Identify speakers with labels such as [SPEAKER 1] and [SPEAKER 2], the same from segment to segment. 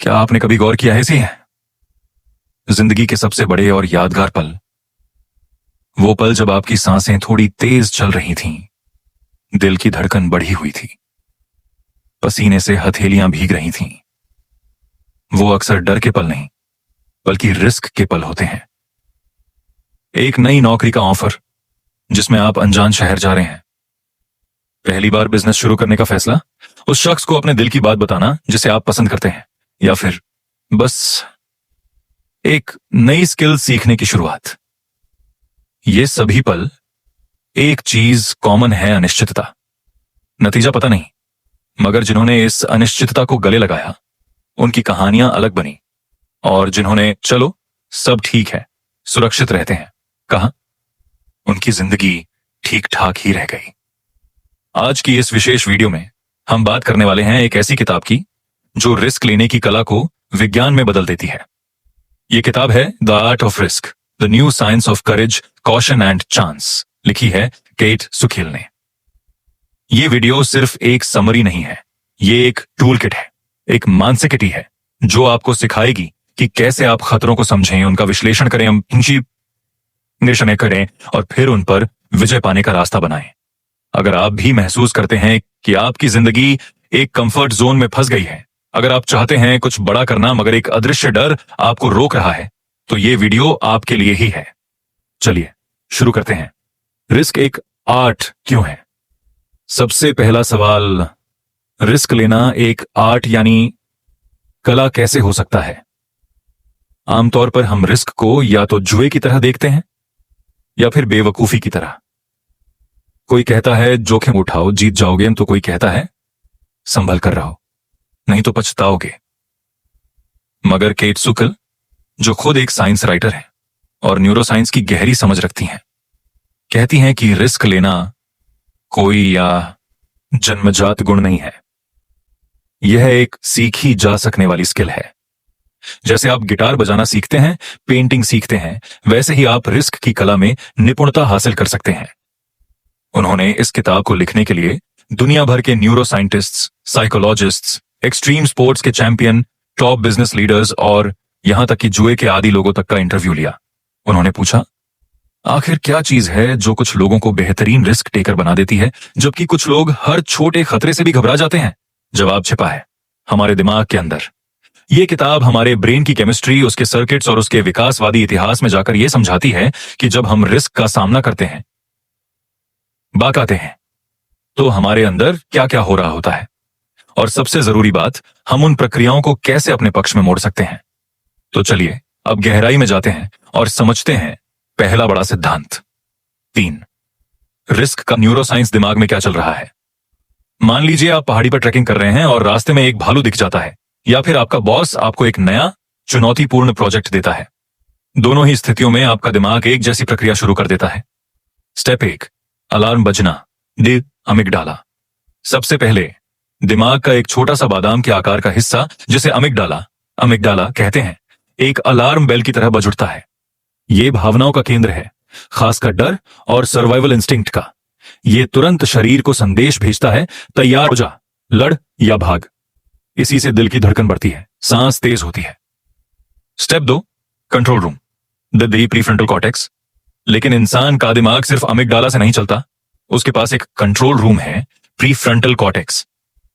[SPEAKER 1] क्या आपने कभी गौर किया है इसे? जिंदगी के सबसे बड़े और यादगार पल वो पल जब आपकी सांसें थोड़ी तेज चल रही थीं, दिल की धड़कन बढ़ी हुई थी, पसीने से हथेलियां भीग रही थीं। वो अक्सर डर के पल नहीं बल्कि रिस्क के पल होते हैं। एक नई नौकरी का ऑफर जिसमें आप अनजान शहर जा रहे हैं, पहली बार बिजनेस शुरू करने का फैसला, उस शख्स को अपने दिल की बात बताना जिसे आप पसंद करते हैं, या फिर बस एक नई स्किल सीखने की शुरुआत। ये सभी पल एक चीज कॉमन है, अनिश्चितता। नतीजा पता नहीं, मगर जिन्होंने इस अनिश्चितता को गले लगाया उनकी कहानियां अलग बनी, और जिन्होंने चलो सब ठीक है, सुरक्षित रहते हैं कहा, उनकी जिंदगी ठीक ठाक ही रह गई। आज की इस विशेष वीडियो में हम बात करने वाले हैं एक ऐसी किताब की जो रिस्क लेने की कला को विज्ञान में बदल देती है। यह किताब है the art of risk, the new science of courage, caution and chance, लिखी है केट सुखिल ने। यह वीडियो सिर्फ एक समरी नहीं है, ये एक टूल किट है, एक मानसिकटी है जो आपको सिखाएगी कि कैसे आप खतरों को समझें, उनका विश्लेषण करें, निर्णय करें और फिर उन पर विजय पाने का रास्ता बनाएं। अगर आप भी महसूस करते हैं कि आपकी जिंदगी एक कंफर्ट जोन में फंस गई है, अगर आप चाहते हैं कुछ बड़ा करना मगर एक अदृश्य डर आपको रोक रहा है, तो ये वीडियो आपके लिए ही है। चलिए शुरू करते हैं। रिस्क एक आर्ट क्यों है? सबसे पहला सवाल, रिस्क लेना एक आर्ट यानी कला कैसे हो सकता है? आमतौर पर हम रिस्क को या तो जुए की तरह देखते हैं या फिर बेवकूफी की तरह। कोई कहता है जोखिम उठाओ, जीत जाओगे, तो कोई कहता है संभल कर रहो, नहीं तो पछताओगे। मगर केट सुखिल, जो खुद एक साइंस राइटर है और न्यूरोसाइंस की गहरी समझ रखती हैं, कहती हैं कि रिस्क लेना कोई या जन्मजात गुण नहीं है, यह एक सीखी जा सकने वाली स्किल है। जैसे आप गिटार बजाना सीखते हैं, पेंटिंग सीखते हैं, वैसे ही आप रिस्क की कला में निपुणता हासिल कर सकते हैं। उन्होंने इस किताब को लिखने के लिए दुनिया भर के न्यूरोसाइंटिस्ट्स, साइकोलॉजिस्ट्स, एक्सट्रीम स्पोर्ट्स के चैंपियन, टॉप बिजनेस लीडर्स और यहां तक कि जुए के आदी लोगों तक का इंटरव्यू लिया। उन्होंने पूछा, आखिर क्या चीज है जो कुछ लोगों को बेहतरीन रिस्क टेकर बना देती है, जबकि कुछ लोग हर छोटे खतरे से भी घबरा जाते हैं? जवाब छिपा है हमारे दिमाग के अंदर। यह किताब हमारे ब्रेन की केमिस्ट्री, उसके सर्किट्स और उसके विकासवादी इतिहास में जाकर यह समझाती है कि जब हम रिस्क का सामना करते हैं, बाकाते हैं, तो हमारे अंदर क्या क्या हो रहा होता है, और सबसे जरूरी बात, हम उन प्रक्रियाओं को कैसे अपने पक्ष में मोड़ सकते हैं। तो चलिए अब गहराई में जाते हैं और समझते हैं पहला बड़ा सिद्धांत। 3, रिस्क का न्यूरोसाइंस दिमाग में क्या चल रहा है। मान लीजिए आप पहाड़ी पर ट्रैकिंग कर रहे हैं और रास्ते में एक भालू दिख जाता है, या फिर आपका बॉस आपको एक नया चुनौतीपूर्ण प्रोजेक्ट देता है। दोनों ही स्थितियों में आपका दिमाग एक जैसी प्रक्रिया शुरू कर देता है। Step 1, alarm Bazna, the amygdala. सबसे पहले दिमाग का एक छोटा सा बादाम के आकार का हिस्सा, जिसे अमिगडाला कहते हैं, एक अलार्म बेल की तरह बज उठता है। यह भावनाओं का केंद्र है, खासकर डर और सर्वाइवल इंस्टिंक्ट का। यह तुरंत शरीर को संदेश भेजता है, तैयार हो जा, लड़ या भाग। इसी से दिल की धड़कन बढ़ती है, सांस तेज होती है। Step 2, control room, the prefrontal cortex. लेकिन इंसान का दिमाग सिर्फ अमिगडाला से नहीं चलता, उसके पास एक कंट्रोल रूम है, प्रीफ्रंटल कॉर्टेक्स।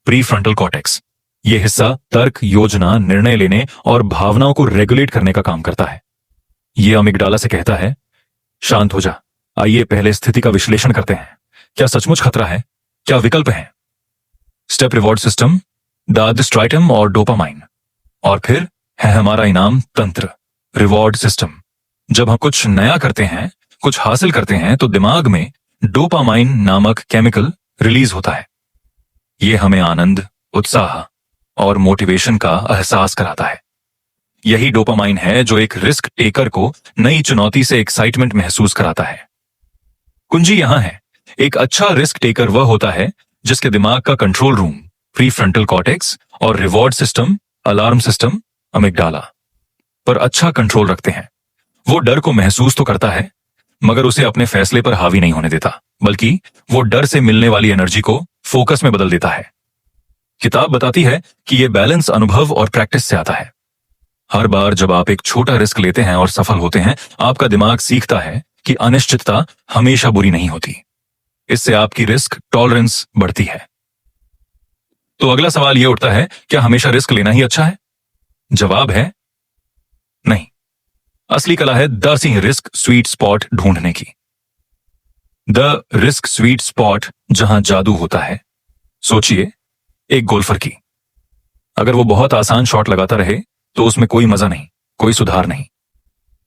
[SPEAKER 1] प्रीफ्रंटल कॉर्टेक्स यह हिस्सा तर्क, योजना, निर्णय लेने और भावनाओं को रेगुलेट करने का काम करता है। यह अमिगडाला से कहता है, शांत हो जा, आइए पहले स्थिति का विश्लेषण करते हैं। क्या सचमुच खतरा है? क्या विकल्प है? Step reward system, the striatum और डोपामाइन। और फिर है हमारा इनाम तंत्र, रिवॉर्ड सिस्टम। जब हम कुछ नया करते हैं, कुछ हासिल करते हैं, तो दिमाग में डोपामाइन नामक केमिकल रिलीज होता है। यह हमें आनंद, उत्साह और मोटिवेशन का एहसास कराता है। यही डोपामाइन है जो एक रिस्क टेकर को नई चुनौती से एक्साइटमेंट महसूस कराता है। कुंजी यहां है, एक अच्छा रिस्क टेकर वह होता है जिसके दिमाग का कंट्रोल रूम, प्रीफ्रंटल कॉर्टेक्स, और reward system, alarm system, amygdala, पर अच्छा कंट्रोल रखते हैं। वो डर को महसूस तो करता है, मगर उसे अपने फैसले पर हावी नहीं होने देता, बल्कि वो डर से मिलने वाली एनर्जी को फोकस में बदल देता है। किताब बताती है कि यह बैलेंस अनुभव और प्रैक्टिस से आता है। हर बार जब आप एक छोटा रिस्क लेते हैं और सफल होते हैं, आपका दिमाग सीखता है कि अनिश्चितता हमेशा बुरी नहीं होती। इससे आपकी रिस्क टॉलरेंस बढ़ती है। तो अगला सवाल यह उठता है, क्या हमेशा रिस्क लेना ही अच्छा है? जवाब है नहीं। असली कला है द रिस्क स्वीट स्पॉट ढूंढने की। द रिस्क स्वीट स्पॉट जहां जादू होता है। सोचिए एक गोल्फर की। अगर वो बहुत आसान शॉट लगाता रहे तो उसमें कोई मजा नहीं, कोई सुधार नहीं।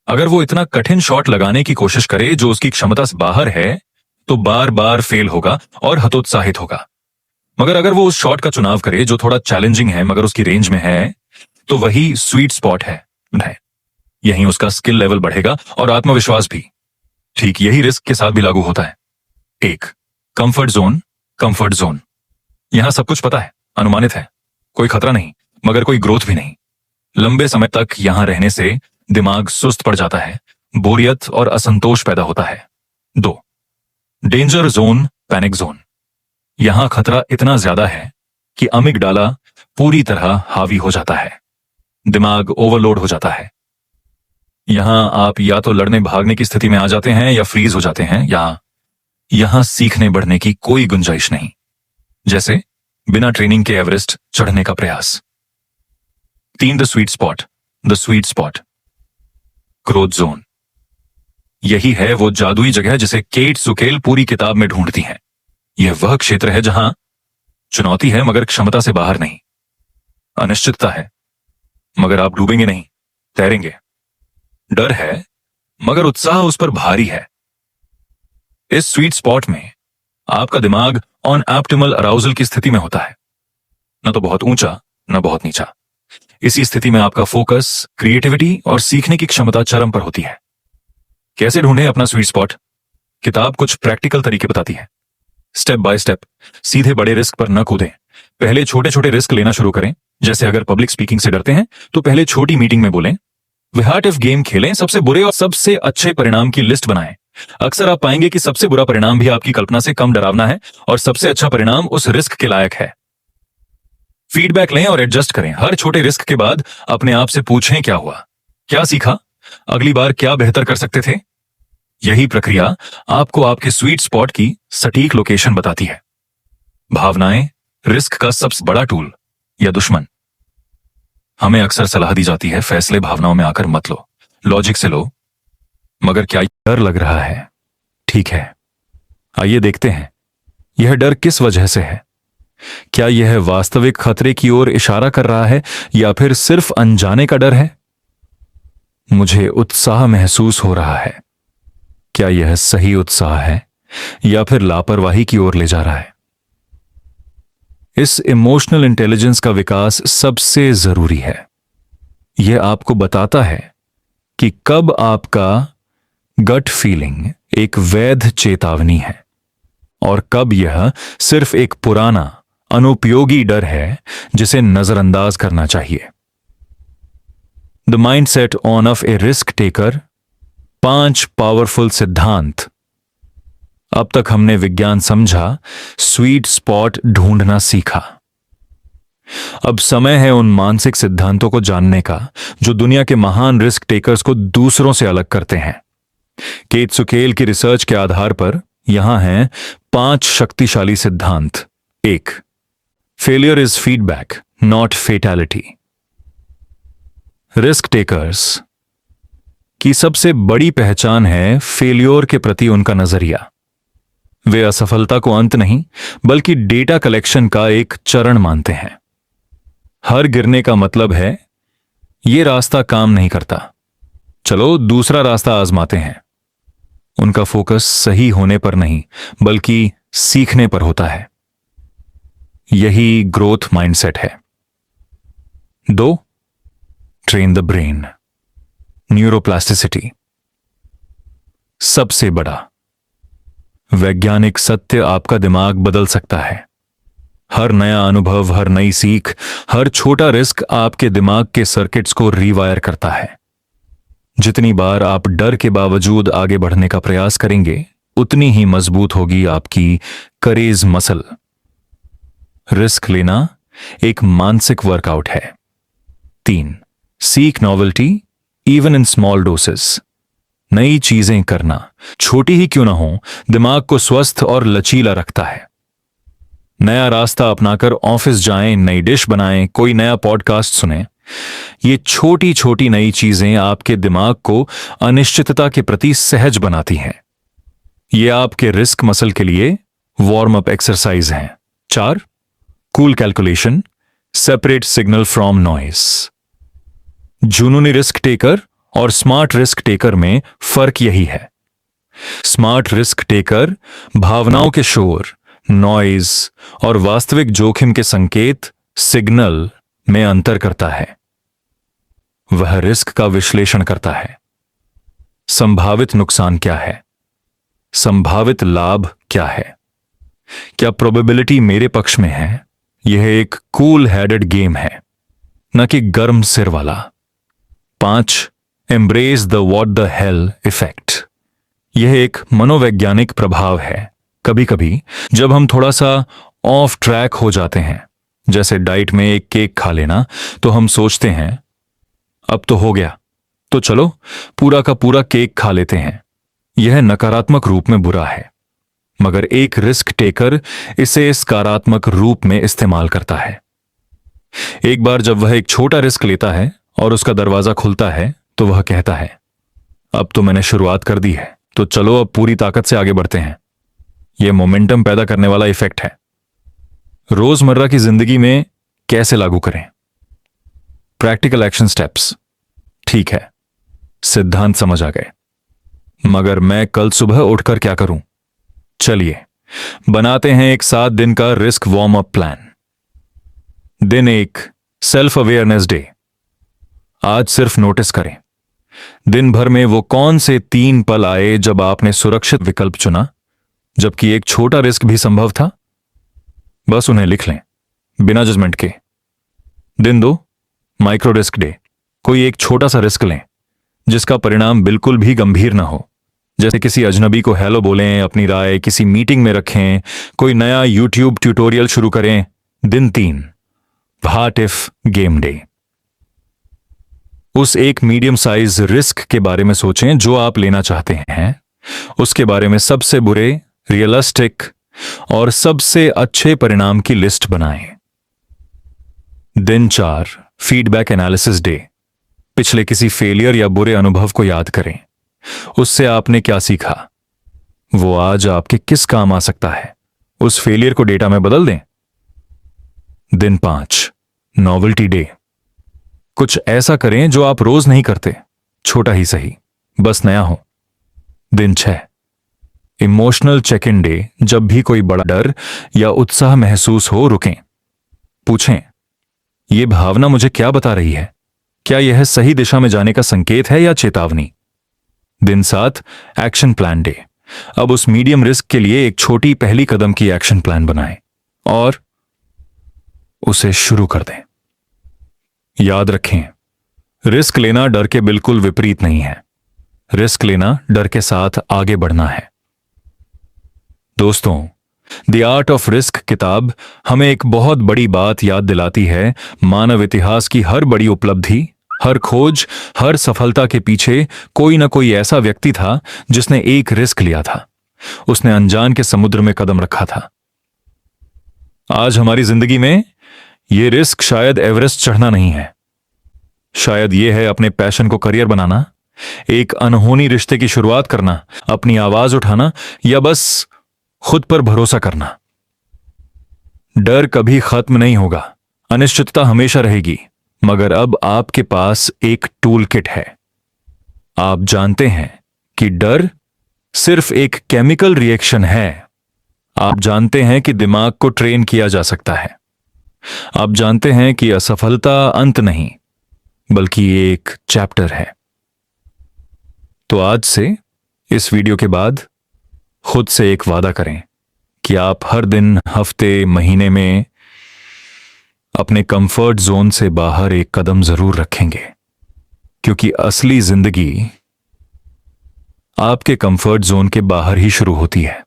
[SPEAKER 1] अगर वो इतना कठिन शॉट लगाने की कोशिश करे जो उसकी क्षमता से बाहर है, तो बार बार फेल होगा और हतोत्साहित होगा। मगर अगर वो उस शॉट का चुनाव करे जो थोड़ा चैलेंजिंग है मगर उसकी रेंज में है, तो वही स्वीट स्पॉट है। यहीं उसका स्किल लेवल बढ़ेगा और आत्मविश्वास भी। ठीक यही रिस्क के साथ भी लागू होता है। एक, कंफर्ट जोन। कंफर्ट जोन, यहां सब कुछ पता है, अनुमानित है, कोई खतरा नहीं, मगर कोई ग्रोथ भी नहीं। लंबे समय तक यहां रहने से दिमाग सुस्त पड़ जाता है, बोरियत और असंतोष पैदा होता है। दो, डेंजर जोन, पैनिक जोन। यहां खतरा इतना ज्यादा है कि अमिगडाला पूरी तरह हावी हो जाता है, दिमाग ओवरलोड हो जाता है। यहां आप या तो लड़ने भागने की स्थिति में आ जाते हैं या फ्रीज हो जाते हैं। यहां सीखने बढ़ने की कोई गुंजाइश नहीं, जैसे बिना ट्रेनिंग के एवरेस्ट चढ़ने का प्रयास। तीन, the sweet spot. The sweet spot, growth zone. यही है वो जादुई जगह जिसे केट सुकेल पूरी किताब में ढूंढती हैं। यह वह क्षेत्र है जहां चुनौती है मगर क्षमता से बाहर नहीं, अनिश्चितता है मगर आप डूबेंगे नहीं, तैरेंगे। डर है मगर उत्साह उस पर भारी है। इस स्वीट स्पॉट में आपका दिमाग ऑन ऑप्टिमल अराउजल की स्थिति में होता है, न तो बहुत ऊंचा न बहुत नीचा। इसी स्थिति में आपका फोकस, क्रिएटिविटी और सीखने की क्षमता चरम पर होती है। कैसे ढूंढें अपना स्वीट स्पॉट? किताब कुछ प्रैक्टिकल तरीके बताती है। स्टेप बाय स्टेप, सीधे बड़े रिस्क पर न कूदें, पहले छोटे छोटे रिस्क लेना शुरू करें। जैसे अगर पब्लिक स्पीकिंग से डरते हैं तो पहले छोटी मीटिंग में बोलें। व्हाट इफ गेम खेलें, सबसे बुरे और सबसे अच्छे परिणाम की लिस्ट बनाएं। अक्सर आप पाएंगे कि सबसे बुरा परिणाम भी आपकी कल्पना से कम डरावना है और सबसे अच्छा परिणाम उस रिस्क के लायक है। फीडबैक लें और एडजस्ट करें। हर छोटे रिस्क के बाद अपने आप से पूछें, क्या हुआ, क्या सीखा, अगली बार क्या बेहतर कर सकते थे। यही प्रक्रिया आपको आपके स्वीट स्पॉट की सटीक लोकेशन बताती है। भावनाएं रिस्क का सबसे बड़ा टूल या दुश्मन। हमें अक्सर सलाह दी जाती है, फैसले भावनाओं में आकर मत लो, लॉजिक से लो। मगर क्या डर लग रहा है? ठीक है, आइए देखते हैं यह डर किस वजह से है। क्या यह वास्तविक खतरे की ओर इशारा कर रहा है या फिर सिर्फ अनजाने का डर है? मुझे उत्साह महसूस हो रहा है। क्या यह सही उत्साह है या फिर लापरवाही की ओर ले जा रहा है? इस इमोशनल इंटेलिजेंस का विकास सबसे जरूरी है। यह आपको बताता है कि कब आपका गट फीलिंग एक वैध चेतावनी है और कब यह सिर्फ एक पुराना अनुपयोगी डर है जिसे नजरअंदाज करना चाहिए। The mindset on off A risk taker, 5 powerful सिद्धांत। अब तक हमने विज्ञान समझा, स्वीट स्पॉट ढूंढना सीखा। अब समय है उन मानसिक सिद्धांतों को जानने का जो दुनिया के महान रिस्क टेकर्स को दूसरों से अलग करते हैं। केट सुकेल की रिसर्च के आधार पर यहां हैं 5 शक्तिशाली सिद्धांत। 1, failure is feedback not fatality. Risk takers की सबसे बड़ी पहचान है फेलियर के प्रति उनका नजरिया। वे असफलता को अंत नहीं बल्कि डेटा कलेक्शन का एक चरण मानते हैं। हर गिरने का मतलब है यह रास्ता काम नहीं करता, चलो दूसरा रास्ता आजमाते हैं। उनका फोकस सही होने पर नहीं बल्कि सीखने पर होता है। यही ग्रोथ माइंडसेट है। 2, ट्रेन द ब्रेन, न्यूरोप्लास्टिसिटी। सबसे बड़ा वैज्ञानिक सत्य, आपका दिमाग बदल सकता है। हर नया अनुभव, हर नई सीख, हर छोटा रिस्क आपके दिमाग के सर्किट्स को रीवायर करता है। जितनी बार आप डर के बावजूद आगे बढ़ने का प्रयास करेंगे, उतनी ही मजबूत होगी आपकी करेज मसल। रिस्क लेना एक मानसिक वर्कआउट है। 3. Seek novelty even in small doses. नई चीजें करना, छोटी ही क्यों ना हो, दिमाग को स्वस्थ और लचीला रखता है। नया रास्ता अपनाकर ऑफिस जाएं, नई डिश बनाएं, कोई नया पॉडकास्ट सुनें। ये छोटी छोटी नई चीजें आपके दिमाग को अनिश्चितता के प्रति सहज बनाती हैं। ये आपके रिस्क मसल के लिए वार्म अप एक्सरसाइज हैं। 4. Cool calculation, separate signal from noise. जुनूनी रिस्क टेकर और स्मार्ट रिस्क टेकर में फर्क यही है। स्मार्ट रिस्क टेकर भावनाओं के शोर, नॉइज और वास्तविक जोखिम के संकेत, सिग्नल में अंतर करता है। वह रिस्क का विश्लेषण करता है। संभावित नुकसान क्या है, संभावित लाभ क्या है, क्या प्रोबेबिलिटी मेरे पक्ष में है। यह एक कूल हेडेड गेम है, न कि गर्म सिर वाला। 5. Embrace the what the hell effect. यह एक मनोवैज्ञानिक प्रभाव है। कभी कभी जब हम थोड़ा सा ऑफ ट्रैक हो जाते हैं, जैसे डाइट में एक केक खा लेना, तो हम सोचते हैं अब तो हो गया, तो चलो पूरा का पूरा केक खा लेते हैं। यह नकारात्मक रूप में बुरा है, मगर एक रिस्क टेकर इसे सकारात्मक रूप में इस्तेमाल करता है। एक बार जब वह एक छोटा रिस्क लेता है और उसका दरवाजा खुलता है, तो वह कहता है अब तो मैंने शुरुआत कर दी है, तो चलो अब पूरी ताकत से आगे बढ़ते हैं। यह मोमेंटम पैदा करने वाला इफेक्ट है। रोजमर्रा की जिंदगी में कैसे लागू करें? Practical action steps. ठीक है, सिद्धांत समझ आ गए, मगर मैं कल सुबह उठकर क्या करूं? चलिए बनाते हैं एक 7 दिन का रिस्क वार्म अप प्लान। दिन 1, सेल्फ अवेयरनेस डे। आज सिर्फ नोटिस करें, दिन भर में वो कौन से 3 पल आए जब आपने सुरक्षित विकल्प चुना, जबकि एक छोटा रिस्क भी संभव था। बस उन्हें लिख लें, बिना जजमेंट के। दिन 2, माइक्रो रिस्क डे। कोई एक छोटा सा रिस्क लें जिसका परिणाम बिल्कुल भी गंभीर ना हो, जैसे किसी अजनबी को हेलो बोलें, अपनी राय किसी मीटिंग में रखें, कोई नया यूट्यूब ट्यूटोरियल शुरू करें। दिन 3, व्हाट इफ गेम डे। उस एक मीडियम साइज रिस्क के बारे में सोचें जो आप लेना चाहते हैं, उसके बारे में सबसे बुरे, रियलिस्टिक और सबसे अच्छे परिणाम की लिस्ट बनाएं। दिन 4, फीडबैक एनालिसिस डे। पिछले किसी फेलियर या बुरे अनुभव को याद करें, उससे आपने क्या सीखा, वो आज आपके किस काम आ सकता है। उस फेलियर को डेटा में बदल दें। दिन 5, नॉवेल्टी डे। कुछ ऐसा करें जो आप रोज नहीं करते, छोटा ही सही, बस नया हो। दिन 6, इमोशनल चेक इन डे। जब भी कोई बड़ा डर या उत्साह महसूस हो, रुकें, पूछें यह भावना मुझे क्या बता रही है, क्या यह सही दिशा में जाने का संकेत है या चेतावनी। दिन 7, एक्शन प्लान डे। अब उस मीडियम रिस्क के लिए एक छोटी पहली कदम की एक्शन प्लान बनाएं और उसे शुरू कर दें। याद रखें, रिस्क लेना डर के बिल्कुल विपरीत नहीं है। रिस्क लेना डर के साथ आगे बढ़ना है। दोस्तों, द आर्ट ऑफ रिस्क किताब हमें एक बहुत बड़ी बात याद दिलाती है। मानव इतिहास की हर बड़ी उपलब्धि, हर खोज, हर सफलता के पीछे कोई ना कोई ऐसा व्यक्ति था जिसने एक रिस्क लिया था। उसने अनजान के समुद्र में कदम रखा था। आज हमारी जिंदगी में यह रिस्क शायद एवरेस्ट चढ़ना नहीं है, शायद यह है अपने पैशन को करियर बनाना, एक अनहोनी रिश्ते की शुरुआत करना, अपनी आवाज उठाना, या बस खुद पर भरोसा करना। डर कभी खत्म नहीं होगा, अनिश्चितता हमेशा रहेगी, मगर अब आपके पास एक टूल किट है। आप जानते हैं कि डर सिर्फ एक केमिकल रिएक्शन है। आप जानते हैं कि दिमाग को ट्रेन किया जा सकता है। आप जानते हैं कि असफलता अंत नहीं, बल्कि एक चैप्टर है। तो आज से, इस वीडियो के बाद, खुद से एक वादा करें कि आप हर दिन, हफ्ते, महीने में अपने कंफर्ट जोन से बाहर एक कदम जरूर रखेंगे, क्योंकि असली जिंदगी आपके कंफर्ट जोन के बाहर ही शुरू होती है।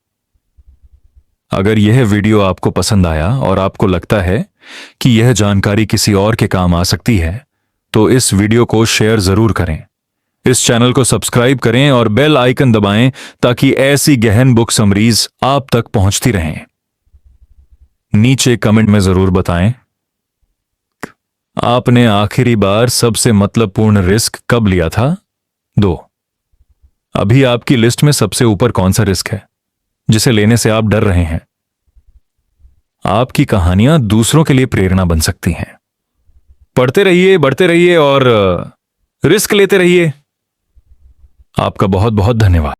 [SPEAKER 1] अगर यह वीडियो आपको पसंद आया और आपको लगता है कि यह जानकारी किसी और के काम आ सकती है तो इस वीडियो को शेयर जरूर करें। इस चैनल को सब्सक्राइब करें और बेल आइकन दबाएं ताकि ऐसी गहन बुक समरीज आप तक पहुंचती रहें। नीचे कमेंट में जरूर बताएं आपने आखिरी बार सबसे महत्वपूर्ण रिस्क कब लिया था। 2, अभी आपकी लिस्ट में सबसे ऊपर कौन सा रिस्क है जिसे लेने से आप डर रहे हैं। आपकी कहानियां दूसरों के लिए प्रेरणा बन सकती हैं। पढ़ते रहिए, बढ़ते रहिए और रिस्क लेते रहिए। आपका बहुत बहुत धन्यवाद।